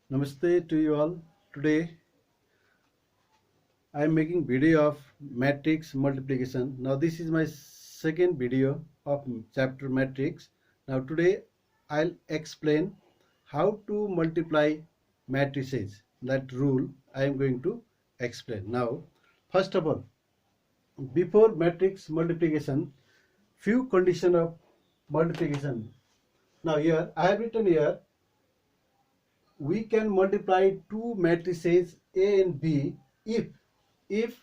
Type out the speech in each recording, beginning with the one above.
Namaste to you all. Today I am making video of matrix multiplication. Now this is my second video of chapter matrix. Now today I'll explain how to multiply matrices. That rule I am going to explain. Now first of all, before matrix multiplication, few condition of multiplication. Now here I have written here we can multiply two matrices A and B if if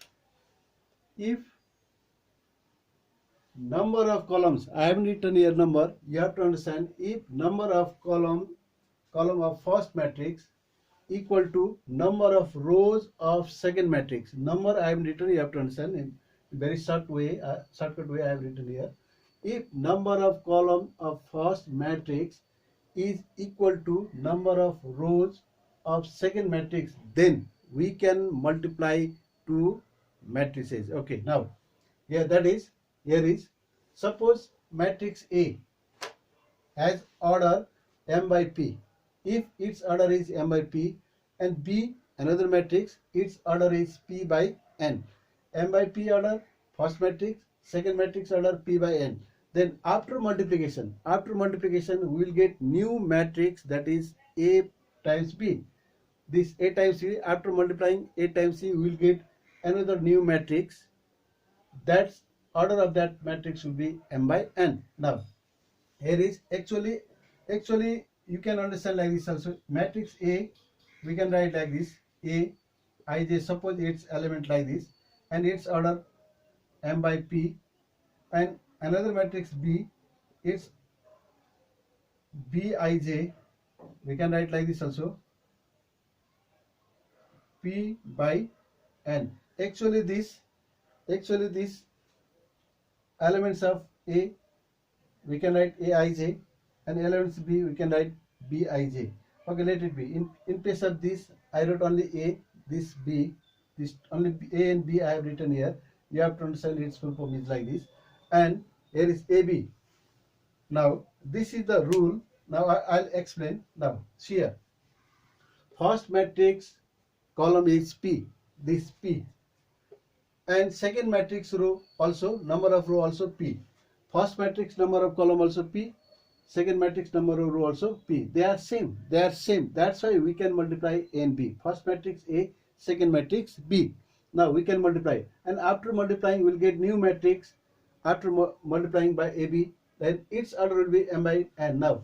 number of columns, I haven't written here number, you have to understand, if number of column of first matrix equal to number of rows of second matrix. Number I have written, you have to understand in very shortcut way I have written here. If number of column of first matrix is equal to number of rows of second matrix, then we can multiply two matrices. Okay, now here here is suppose matrix A has order m by p. If its order is m by p, and B another matrix, its order is p by n. M by p order first matrix, second matrix order p by n. Then after multiplication we will get new matrix, that is A times B. This A times B, after multiplying A times C, we will get another new matrix. That's order of that matrix will be m by n. Now here is actually you can understand like this also. Matrix A we can write like this: A ij, suppose its element like this, and its order m by p, and another matrix B, its bij, we can write like this also: p by n. Actually this elements of A we can write aij, and elements B we can write bij. Okay, let it be. In place of this I wrote only A, this B, this only A and B I have written here. You have to understand its full form is like this, and here is AB. Now this is the rule. Now I'll explain. Now see here, first matrix column is P, this P, and second matrix row also, number of row also P. First matrix number of column also P, second matrix number of row also P. They are same. That's why we can multiply A and B. First matrix A, second matrix B. Now we can multiply, and after multiplying we'll get new matrix. After multiplying by AB, then its order will be m by n. Now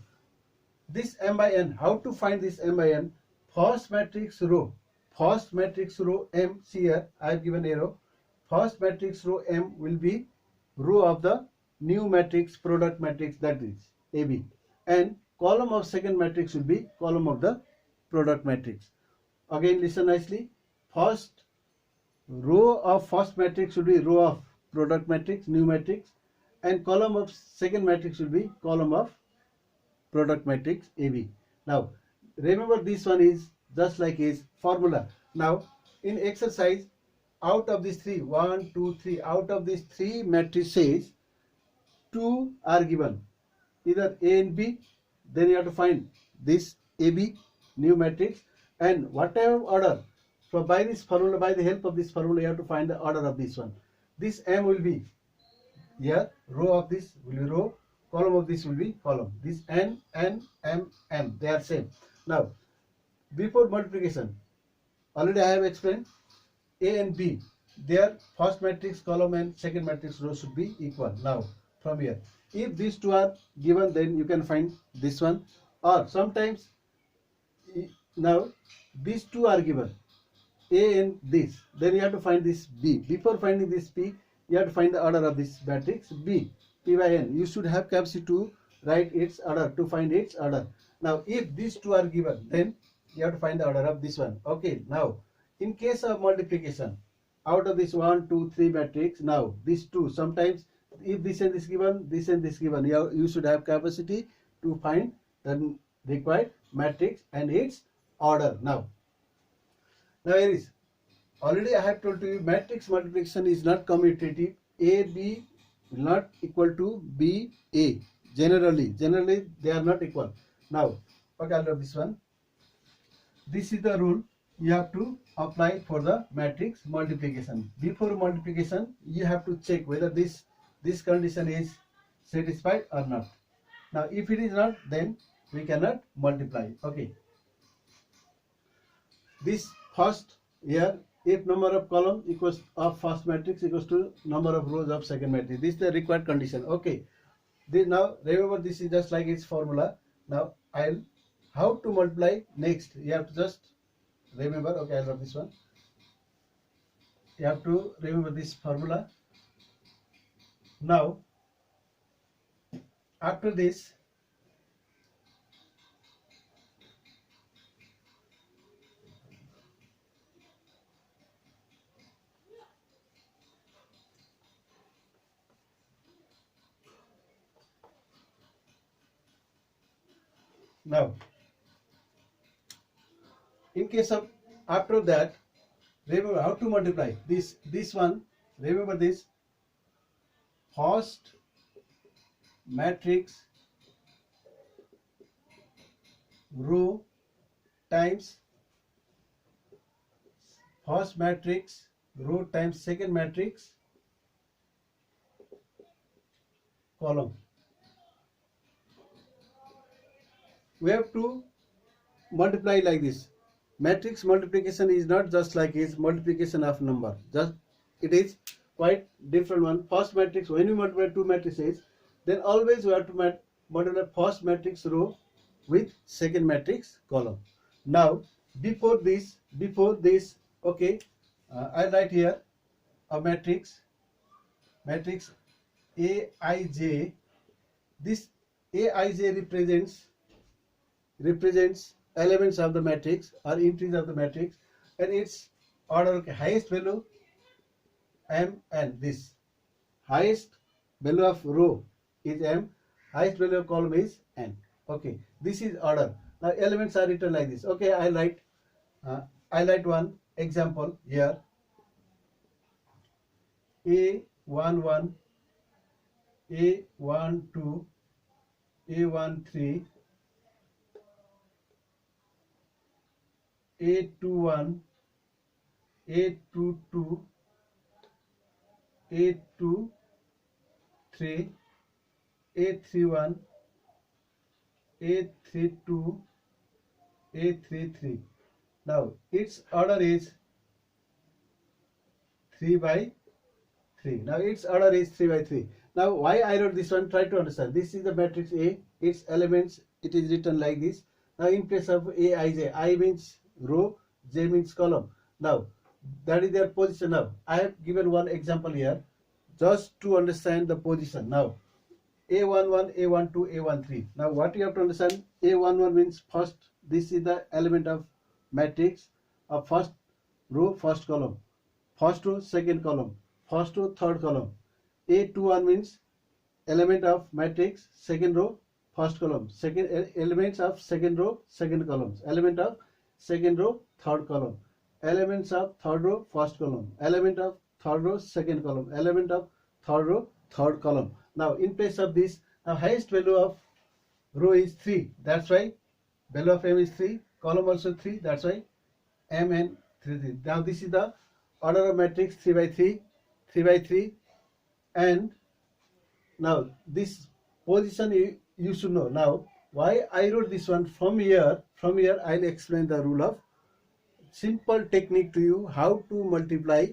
this m by n, how to find this m by n? First matrix row M, see here I have given arrow. First matrix row M will be row of the new matrix, product matrix, that is AB, and column of second matrix will be column of the product matrix. Again listen nicely, first row of first matrix will be row of product matrix, new matrix, and column of second matrix will be column of product matrix AB. Now remember, this one is just like his formula. Now in exercise, out of these three, 1 2 3, out of these three matrices, two are given, either A and B. Then you have to find this AB, new matrix, and whatever order. So by this formula, by the help of this formula, you have to find the order of this one. This M will be here, row of this will be row, column of this will be column. This N, M, they are same. Now before multiplication, already I have explained, A and B, their first matrix column and second matrix row should be equal. Now from here, if these two are given, then you can find this one, or sometimes now these two are given, A and this, then you have to find this B. Before finding this P, you have to find the order of this matrix B, P by N. You should have capacity to write its order, to find its order. Now if these two are given, then you have to find the order of this one. Okay, now in case of multiplication, out of this 1 2 3 matrix, now these two, sometimes if this and this given, this and this given, you should have capacity to find the required matrix and its order. Now here is, already I have told you, matrix multiplication is not commutative. A B will not equal to B A. Generally they are not equal. Now okay, I'll do this one. this is the rule you have to apply for the matrix multiplication. Before multiplication, you have to check whether this condition is satisfied or not. Now, if it is not, then we cannot multiply. Okay. This first here, if number of column equals of first matrix equals to number of rows of second matrix. This is the required condition. Okay. Now remember, this is just like its formula. Now I'll how to multiply next. You have to just remember. Okay, I love this one. You have to remember this formula. Now after this, now in case of after that, remember how to multiply this one. Remember this first matrix row times first matrix row times second matrix column. We have to multiply like this. Matrix multiplication is not just like its multiplication of number. Just it is quite different one. First matrix, when you multiply two matrices, then always we have to multiply first matrix row with second matrix column. Now before this, okay, I write here a matrix Aij. This Aij represents elements of the matrix or entries of the matrix, and its order highest value m, and this highest value of row is m, highest value of column is n. Okay, this is order. Now elements are written like this. Okay, I write one example here. A11, A12, A13, A21, A22, A23, A31, A32, A33. Now its order is 3 by 3. Now its order is 3 by 3. Now why I wrote this one? Try to understand. This is the matrix A. Its elements, it is written like this. Now in place of Aij, I means row, J means column. Now that is their position. Now I have given one example here just to understand the position. Now A11, A12, A13. Now what you have to understand, A11 means first, this is the element of matrix of first row, first column, first row, second column, first row, third column. A21 means element of matrix, second row, first column, second elements of second row, second columns, element of second row, third column, elements of third row, first column, element of third row, second column, element of third row, third column. Now in place of this, now highest value of row is 3. That's why value of m is 3. Column also 3. That's why m and 3, 3. Now this is the order of matrix 3 by 3, 3 by 3, and now this position you should know. Now why I wrote this one from here? I'll explain the rule of simple technique to you how to multiply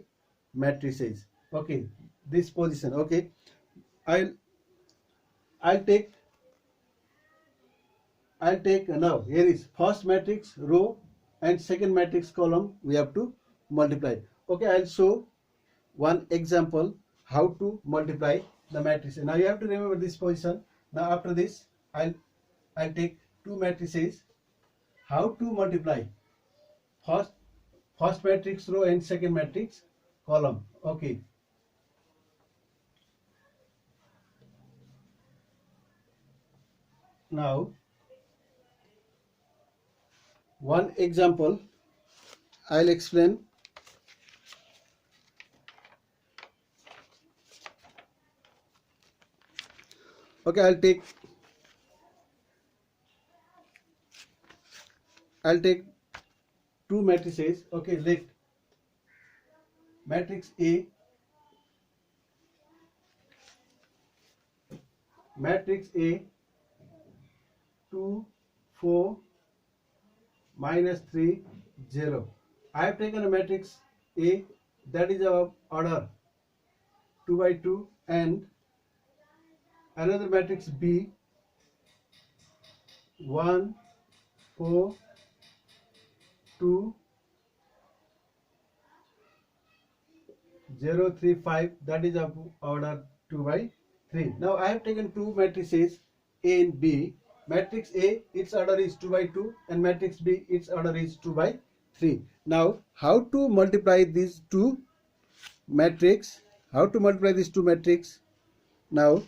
matrices. Okay, this position. Okay, I'll take now here is first matrix row and second matrix column we have to multiply. Okay, I'll show one example how to multiply the matrices. Now you have to remember this position. Now after this, I'll take two matrices. How to multiply first matrix row and second matrix column. Okay. Now one example I'll explain. Okay, I'll take two matrices. Okay, let matrix A, 2, 4, -3, 0. I have taken a matrix A that is of order 2 by 2 and another matrix B 1, 4, 2, 0, 3, 5, that is of order 2 by 3. Now I have taken two matrices A and B. Matrix A, its order is 2 by 2 and matrix B, its order is 2 by 3. Now how to multiply these two matrix? How to multiply these two matrix? Now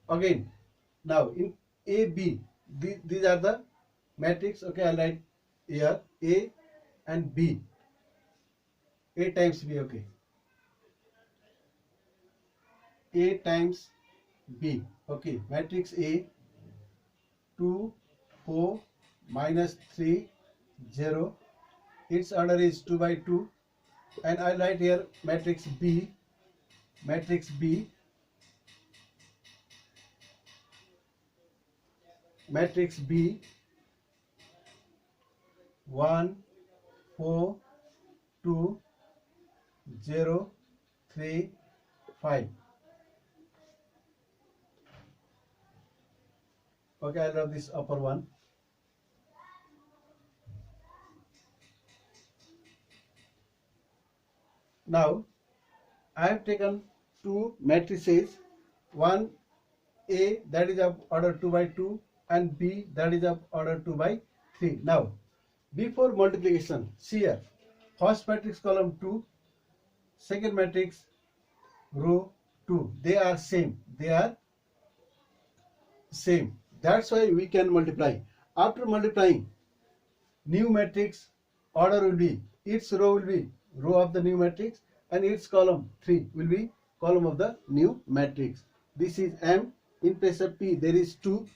again, now in A, B, these are the matrix. Okay, I'll write here A and B. A times B, okay. A times B, okay. Matrix A, 2, 4, -3, 0. Its order is 2 by 2. And I write here matrix B, 1, 4, 2, 0, 3, 5. Okay, I love this upper one. Now I have taken two matrices, one A that is of order 2 by 2 and B that is of order 2 by 3. Now before multiplication, see here, first matrix column 2, second matrix row 2, they are same, that's why we can multiply. After multiplying, new matrix order will be, its row will be row of the new matrix and its column 3 will be column of the new matrix. This is M. In place of P there is 2,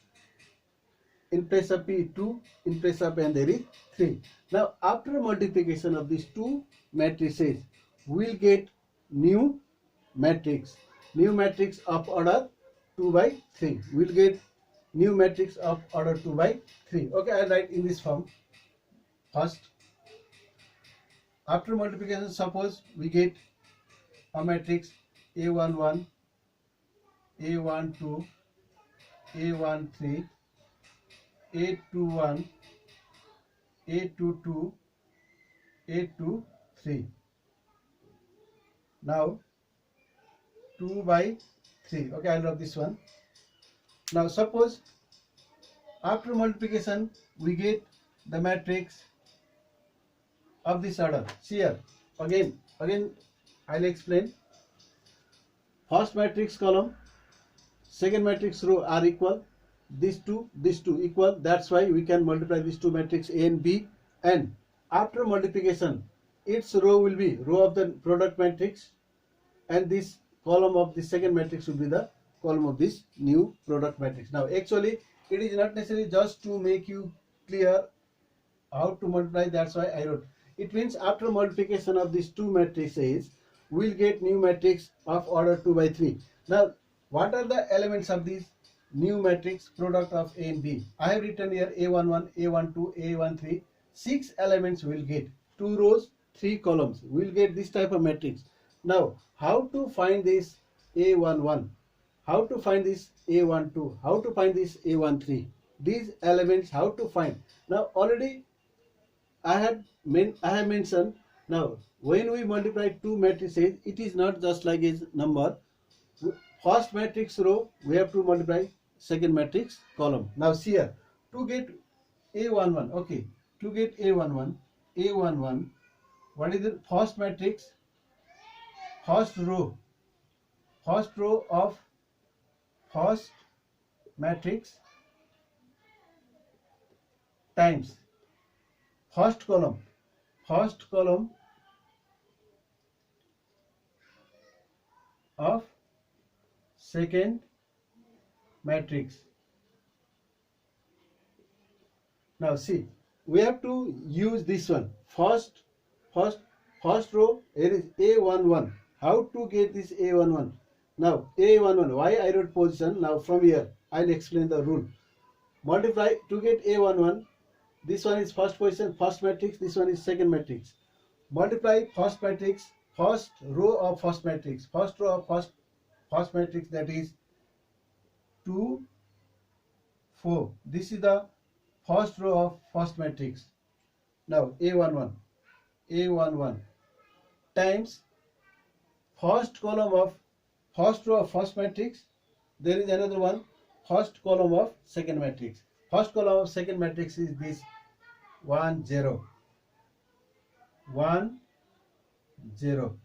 in place of P 2, in place of N there is 3. Now after multiplication of these two matrices, we will get new matrix of order 2 by 3. We will get new matrix of order 2 by 3. Okay, I write in this form. First, after multiplication, suppose we get a matrix A11, A12, A13, A21, A22, A23. Now 2 by 3. Okay, I love this one. Now suppose after multiplication we get the matrix of this order. See here, again I'll explain. First matrix column, second matrix row are equal. These two equal. That's why we can multiply these two matrix A and B. And after multiplication, its row will be row of the product matrix, and this column of the second matrix will be the column of this new product matrix. Now actually it is not necessary, just to make you clear how to multiply, that's why I wrote. It means after multiplication of these two matrices, we will get new matrix of order 2 by 3. Now what are the elements of this new matrix product of A and B? I have written here A11, A12, A13. 6 elements we will get, 2 rows, 3 columns. We will get this type of matrix. Now how to find this A11? How to find this A12? How to find this A13? These elements how to find? Now already I have mentioned. Now when we multiply two matrices, it is not just like a number. First matrix row we have to multiply second matrix column. Now see here, to get A11, okay, to get A11, what is the first matrix? First row of first matrix times first column of second matrix. Now see, we have to use this one. First row, here is A11. How to get this A11? Now A11, why I wrote position? Now from here, I'll explain the rule. Multiply to get A11. This one is first position, first matrix. This one is second matrix. Multiply first matrix, first row of first matrix. First row of first matrix, that is 2, 4. This is the first row of first matrix. Now A11 times first column of first row of first matrix. There is another one, first column of second matrix. First column of second matrix is this 1 0 1 0.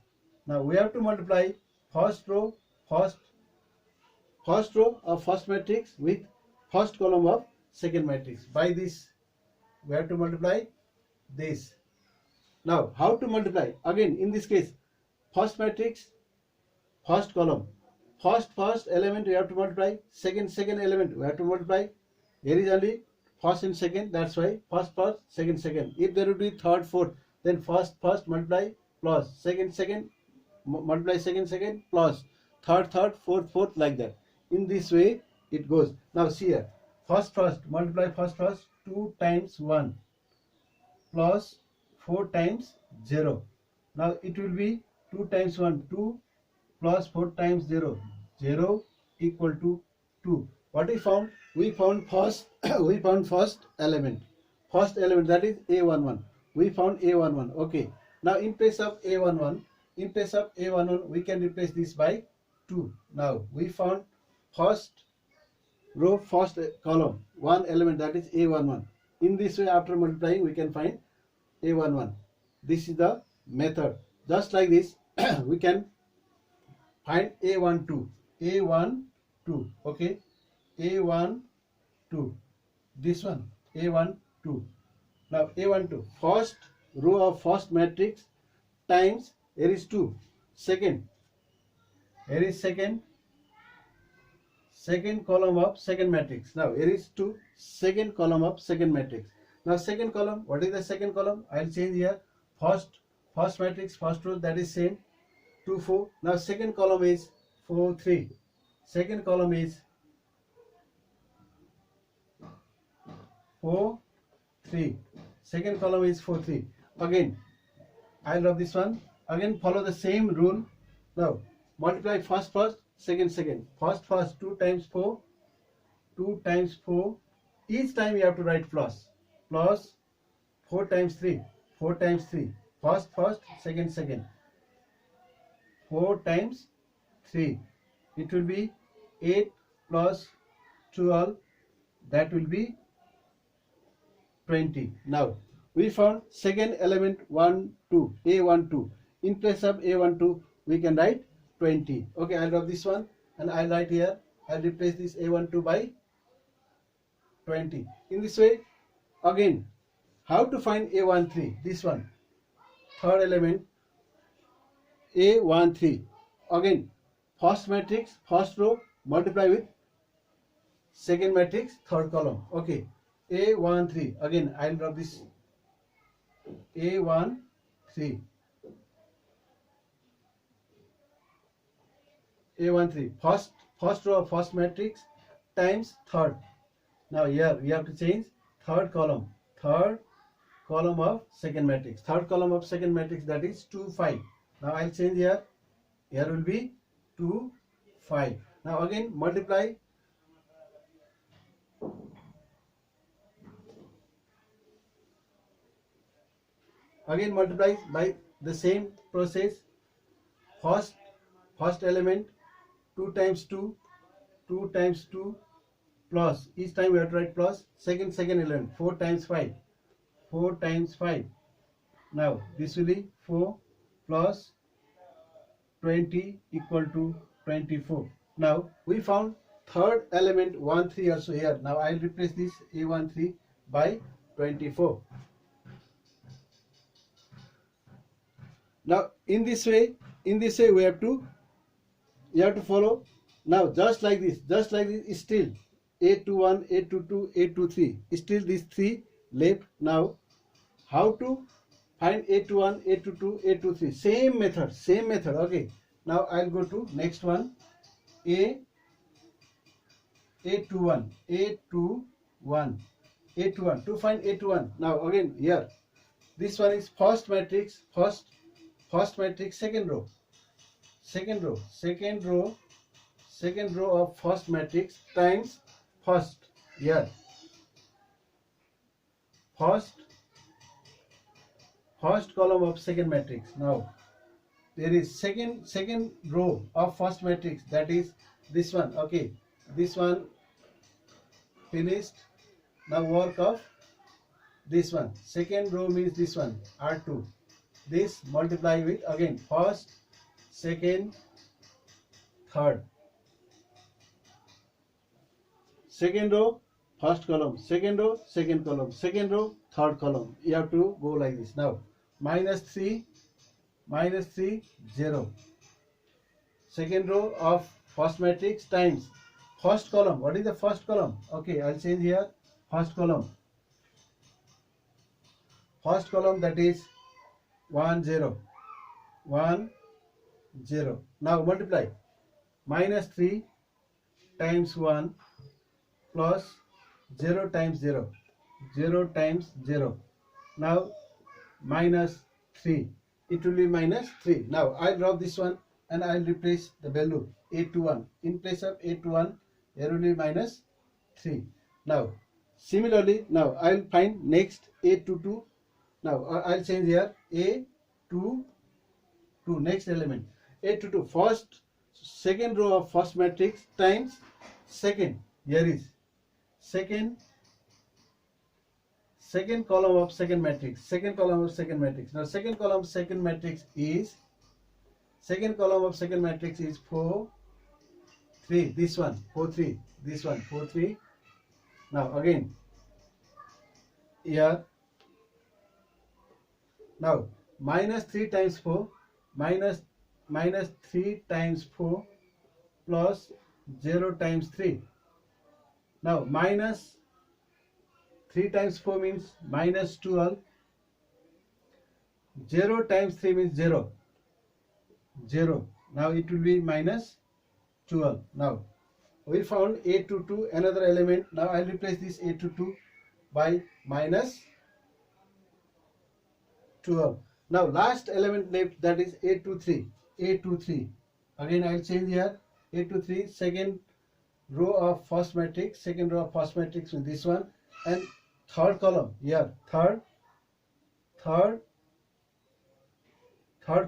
Now we have to multiply first row of first matrix with first column of second matrix. By this we have to multiply this. Now how to multiply? Again, in this case, first matrix, first column, first element we have to multiply, second element we have to multiply. Here is only first and second, that's why first, second. If there would be third, fourth, then first multiply plus second multiply second plus third, fourth, like that. In this way it goes. Now see here, first multiply first 2 times 1 plus 4 times 0. Now it will be 2 times 1 2 plus 4 times 0 equal to 2. What we found? We found first first element, that is A11. We found A11. Okay. Now in place of A11, we can replace this by 2. Now we found first row, first column, one element, that is A11. In this way, after multiplying, we can find A11. This is the method. Just like this, we can find A12. Okay, A12. This one, A12. Now A12, first row of first matrix times, here is 2. Second, here is second column of second matrix. Now here is 2, second column of second matrix. Now second column, what is the second column? I'll change here. First matrix, first row, that is same, 2 4. Now second column is 4 3. Second column is 4 3. Second column is 4 3. Again, I'll rub this one. Again follow the same rule. Now multiply first, second. First 2 times 4. Each time you have to write plus 4 times 3. First, second. 4 times 3. It will be 8 plus 12. That will be 20. Now we found second element 1 2, A12. In place of A12, we can write 20. Okay, I'll drop this one and I'll write here. I'll replace this A12 by 20. In this way, again, how to find A13? This one, third element, A13. Again, first matrix, first row, multiply with second matrix, third column. Okay, A13. Again, I'll drop this A13. A13, first row of first matrix times third. Now here we have to change third column of second matrix. Third column of second matrix, that is 2 5. Now I'll change here. Here will be 2 5. Now again multiply. Again multiply by the same process. First element 2 times 2 plus, each time we have to write plus. Second element 4 times 5. Now this will be 4 plus 20 equal to 24. Now we found third element 1 3 also here. Now I'll replace this A13 by 24. Now in this way we have to follow. Now just like this is still A21, A22, A23, still these three left. Now how to find A21, A22, A23? Same method. Okay. Now I'll go to next one. A21, A21, A21. To find A21. Now again here, this one is first matrix, first matrix, second row of first matrix times first, here, first column of second matrix. Now there is second row of first matrix, that is this one. Okay, this one finished. Now work of this one, second row means this one, R2. This multiply with again first, second, third. Second row, first column, second row, second column, second row, third column. You have to go like this. Now -3, 0. Second row of first matrix times first column. What is the first column? Okay, I'll change here. First column, that is 1, 0, 1, 0. Now multiply -3 times 1 plus 0 times 0, 0 times 0. Now -3, it will be -3. Now I'll drop this one and I'll replace the value A21. In place of A21, here will be -3. Now similarly, now I'll find next A22. Now I'll change here A22, next element A22, second row of first matrix times second. Here is second column of second matrix. Now second column of second matrix is 4, 3. This one 4, 3. This one 4, 3. Now again here. Now -3 times 4, -3 times 4 plus 0 times 3. Now -3 times 4 means -12. 0 times 3 means 0. Now it will be -12. Now we found A22, another element. Now I'll replace this A22 by -12. Now last element left, that is A23. Again I'll change here A23, second row of first matrix, with this one, and third column here, third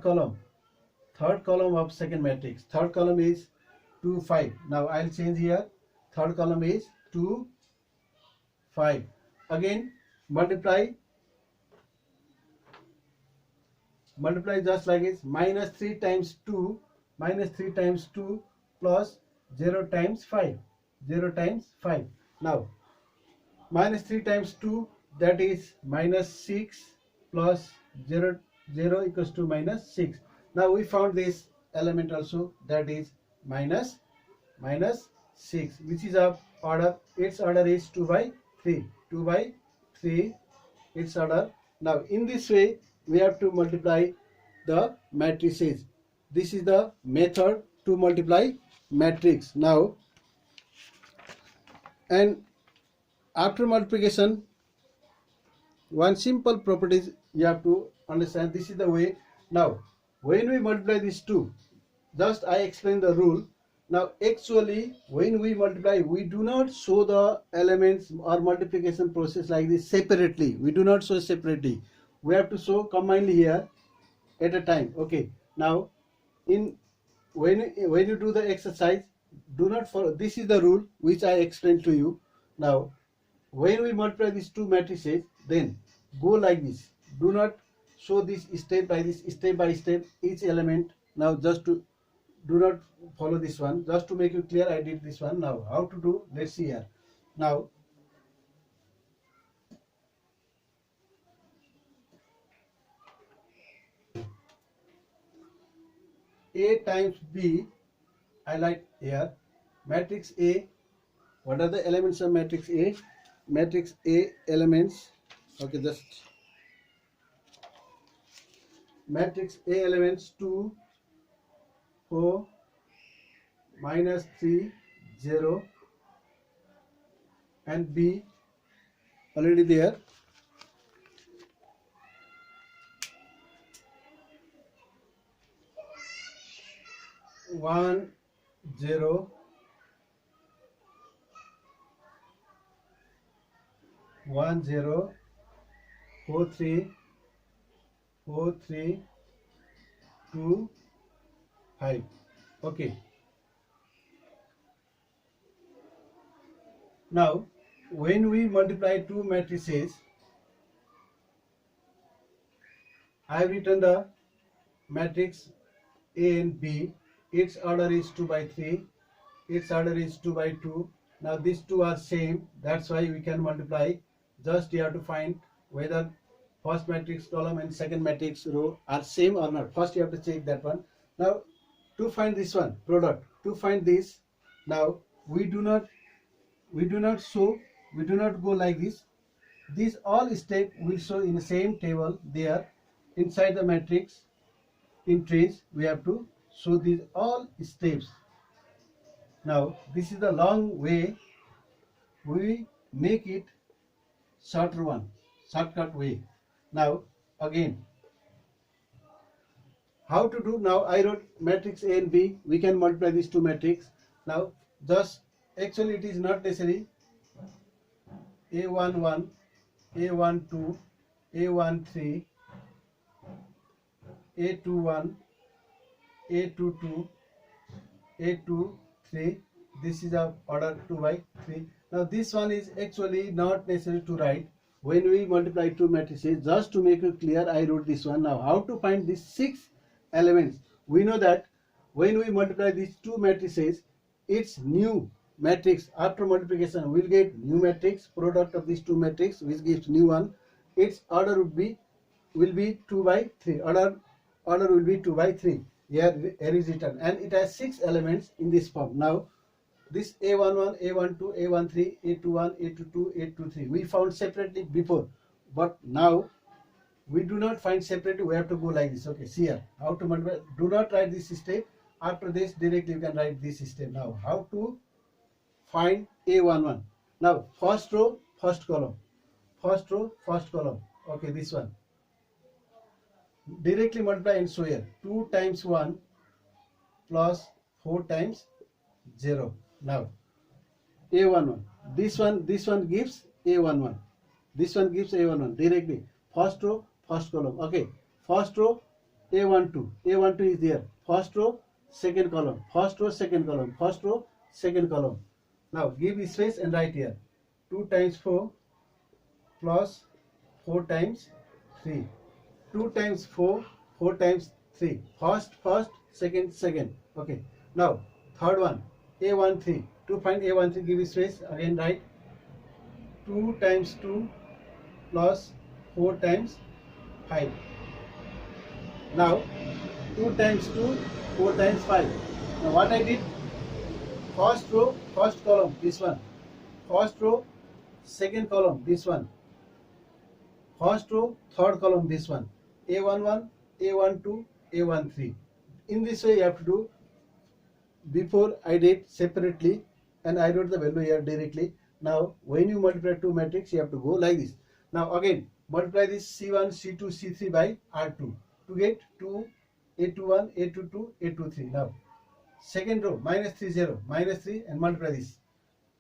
column of second matrix. Third column is 2, 5. Now I'll change here, third column is 2, 5. Again multiply just like this, -3 times 2 plus 0 times 5. Now -3 times 2, that is -6 plus 0 equals to -6. Now we found this element also, that is -6, which is of order, its order is 2 by 3, its order. Now in this way we have to multiply the matrices. This is the method to multiply matrix. Now, and after multiplication, one simple properties you have to understand. This is the way. Now when we multiply these two, just I explain the rule. Now actually when we multiply, we do not show the elements or multiplication process like this separately. We do not show separately. We have to show combinedly here at a time. Okay. Now when you do the exercise, do not follow. This is the rule which I explained to you. Now when we multiply these two matrices, then go like this. Do not show this step by step each element. Now just to do not follow this one. Just to make you clear, I did this one. Now how to do? Let's see here. Now A times B, I like here. Matrix A. What are the elements of matrix A? Matrix A elements Okay, just matrix A elements 2, 4, -3, 0, and B already there. 1, 0, 1, 0, 4, 3, 4, 3, 2, 5. Okay. Now, when we multiply two matrices, I have written the matrix A and B. Its order is 2 by 3. Its order is 2 by 2. Now these two are same. That's why we can multiply. Just you have to find whether first matrix column and second matrix row are same or not. First you have to check that one. Now to find this one product, to find this, now we do not go like this. These all step will show in the same table there inside the matrix entries. We have to show these all steps. Now this is the long way. We make it shorter one, shortcut way. Now again, how to do? Now I wrote matrix A and B. We can multiply these two matrix. Now just actually it is not necessary. A11, A12, A13, A21, A22, A23. This is our order 2 by 3. Now this one is actually not necessary to write. When we multiply two matrices, just to make it clear, I wrote this one. Now how to find these 6 elements? We know that when we multiply these two matrices, it's new matrix. After multiplication, we'll get new matrix, product of these two matrix, which gives new one. Its order will be 2 by 3. Order will be 2 by 3. Here is written, and it has 6 elements in this form. Now this A11, A12, A13, A21, A22, A23 we found separately before, but now we do not find separately. We have to go like this. Okay, see here how to multiply. Do not write this step. After this directly you can write this step. Now how to find A11? Now first row, first column, first row, first column. Okay, this one directly multiply and show here. 2 times 1 plus 4 times 0. Now A11, this one gives A11, this one gives A11 directly. First row, first column. Okay, first row A12, A12 is there. First row, second column, first row, second column, first row, second column. Now give space and write here 2 times 4 plus 4 times 3. 2 times 4, 4 times 3. First, second. Okay. Now third one A13. To find A13, give space. Again write 2 times 2 plus 4 times 5. Now 2 times 2, 4 times 5. Now what I did? First row, first column, this one. First row, second column, this one. First row, third column, this one. A11, A12, A13. In this way you have to do. Before I did separately and I wrote the value here directly. Now when you multiply two matrix, you have to go like this. Now again multiply this C1, C2, C3 by R2 to get 2, A21, A22, A23. Now second row -3, 0, -3 and multiply this.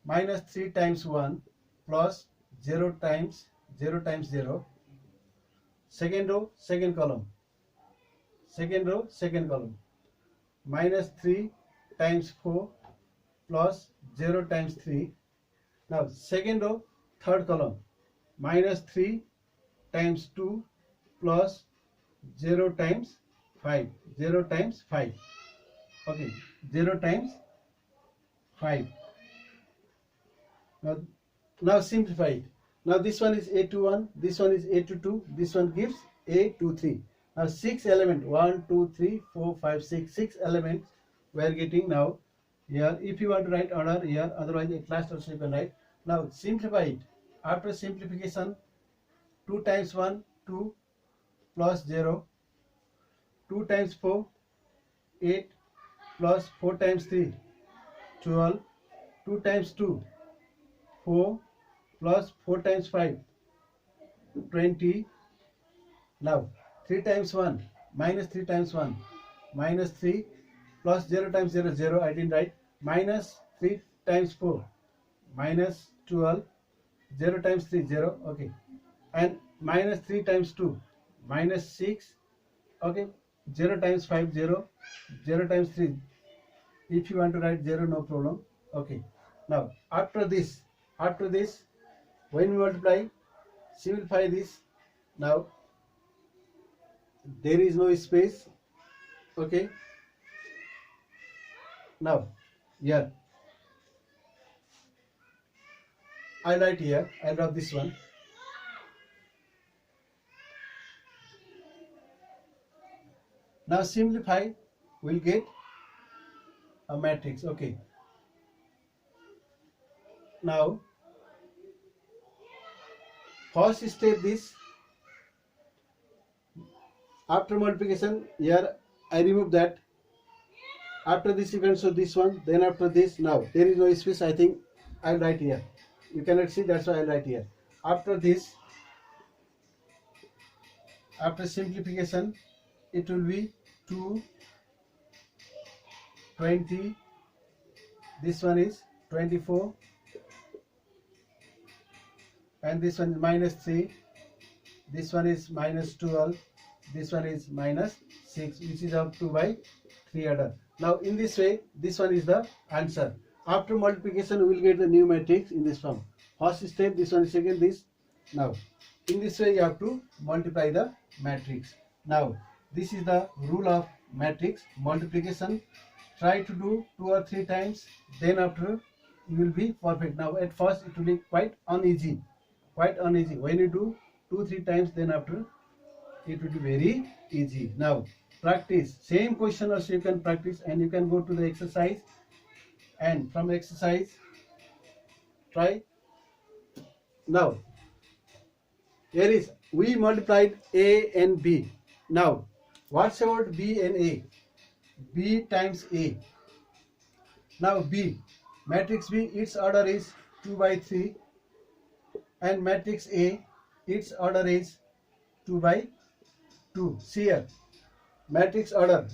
-3 times 1 plus 0 times 0. Second row, second column. Second row, second column. -3 times 4 plus 0 times 3. Now second row, third column. -3 times 2 plus 0 times 5. 0 times 5. Okay, 0 times 5. Now simplify it. Now this one is A21, this one is A22, this one gives A23. Now 6 elements, 1, 2, 3, 4, 5, 6, 6 elements we are getting now here. If you want to write order here, otherwise a class also you can write. Now simplify it. After simplification, 2 times 1 2 plus 0, 2 times 4 8 plus 4 times 3 12, 2 times 2 4 plus 4 times 5 20. Now 3 times 1 minus 3 times 1 minus 3 plus 0 times 0 0, I didn't write, minus 3 times 4 minus 12, 0 times 3 0, okay, and minus 3 times 2 minus 6, okay, 0 times 5 0, 0 times 3, if you want to write 0 no problem, okay. Now after this when we multiply, simplify this. Now there is no space, okay. Now here I write here, I drop this one. Now simplify, we'll get a matrix, okay. Now first step, this after multiplication, here I remove that. After this you can show this one, then after this, now there is no space, I think I'll write here. You cannot see, that's why I'll write here. After this, after simplification, it will be 2 20, this one is 24, and this one is minus 3, this one is minus 12, this one is minus 6, which is of 2 by 3 order. Now in this way, this one is the answer. After multiplication, we will get the new matrix in this form. First step, this one is second, this. Now in this way you have to multiply the matrix. Now this is the rule of matrix multiplication. Try to do 2 or 3 times, then after you will be perfect. Now at first it will be quite uneasy. When you do 2-3 times, then after it will be very easy. Now practice, same question also you can practice, and you can go to the exercise, and from exercise try. Now here is, we multiplied A and B. Now what's about B and A? B times A. Now B, matrix B, its order is 2 by 3, and matrix A, its order is 2 by 2. See here, matrix order,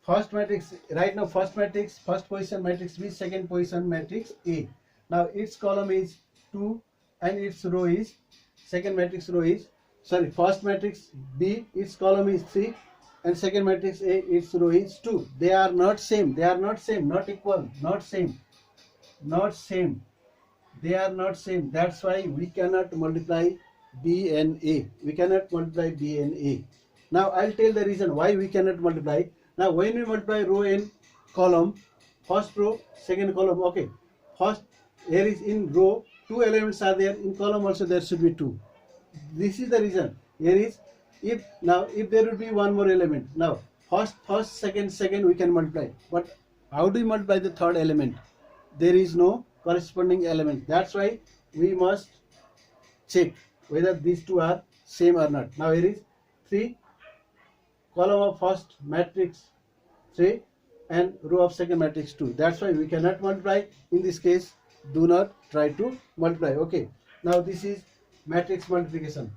first matrix, right now first matrix, first position matrix B, second position matrix A. Now its column is 2 and its row is, second matrix row is, sorry, first matrix B, its column is 3, and second matrix A, its row is 2. They are not same, not equal, not same. They are not same. That's why we cannot multiply B and A. Now I'll tell the reason why we cannot multiply. Now when we multiply row and column, first row, second column, okay. First, here is in row 2 elements are there, in column also there should be 2. This is the reason. Here is, if there will be one more element. Now first, second we can multiply. But how do we multiply the third element? There is no corresponding element. That's why we must check whether these two are same or not. Now here is 3, column of first matrix 3 and row of second matrix 2. That's why we cannot multiply. In this case, do not try to multiply. Okay. Now this is matrix multiplication.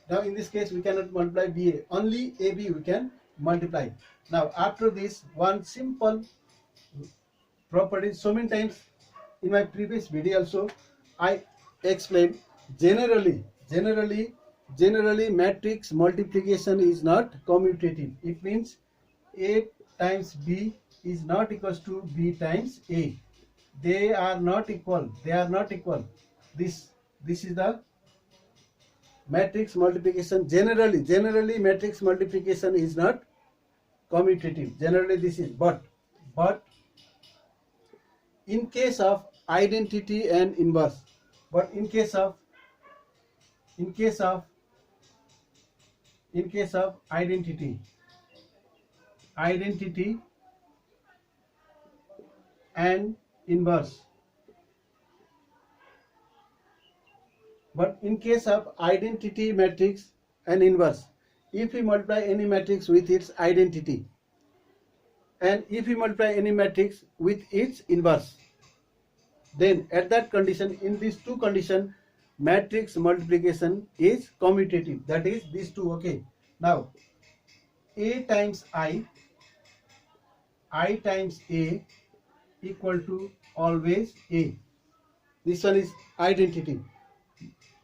Now in this case we cannot multiply BA. Only AB we can multiply. Now after this, one simple property, so many times in my previous video also I explained, generally matrix multiplication is not commutative. It means A times B is not equals to B times A. They are not equal. This is the matrix multiplication. Generally matrix multiplication is not commutative. Generally this is, but in case of identity and inverse, in case of identity and inverse, But in case of identity matrix and inverse, if we multiply any matrix with its identity and if we multiply any matrix with its inverse, then at that condition, in these two conditions, matrix multiplication is commutative. That is these two. Okay. Now A times I times A equal to always A. This one is identity.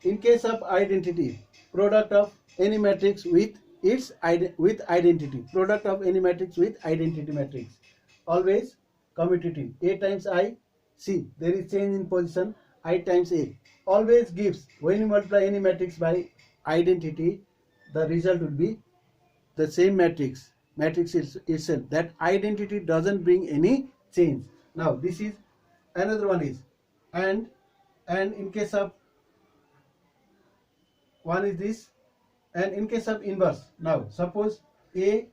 In case of identity, product of any matrix with its identity, product of any matrix with identity matrix, always commutative. A times I, see there is change in position, I times A always gives, when you multiply any matrix by identity, the result will be the same matrix itself. That identity doesn't bring any change. Now this is another one is and in case of one is this, and in case of inverse, now suppose A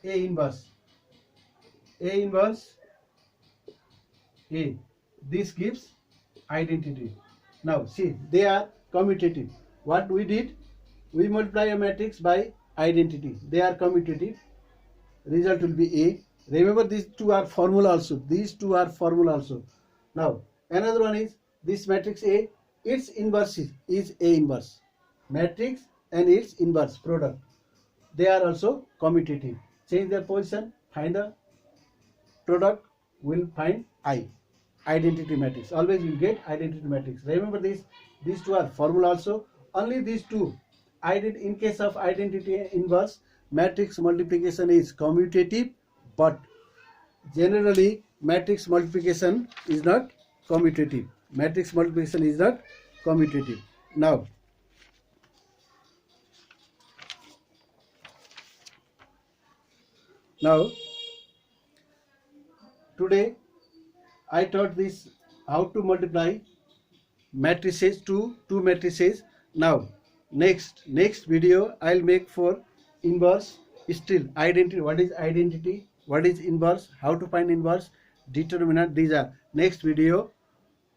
inverse A, this gives identity. Now see, they are commutative. What we did, we multiply a matrix by identity, they are commutative, result will be A. Remember, these two are formula also. Now another one is this matrix A, its inverse is A inverse. Matrix and its inverse product, they are also commutative. Change their position, find the product, will find I. Identity matrix, always will get identity matrix. Remember this, these two are formula also. Only these two, in case of identity inverse, matrix multiplication is commutative, but generally matrix multiplication is not commutative. Now today I taught this how to multiply matrices to two matrices. Now next video I'll make for inverse, still identity, what is identity, what is inverse, how to find inverse, determinant. These are next video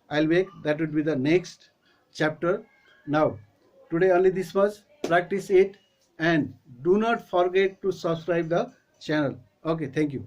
I'll make, that would be the next chapter. Now today only this much, practice it and do not forget to subscribe the channel. Okay, thank you.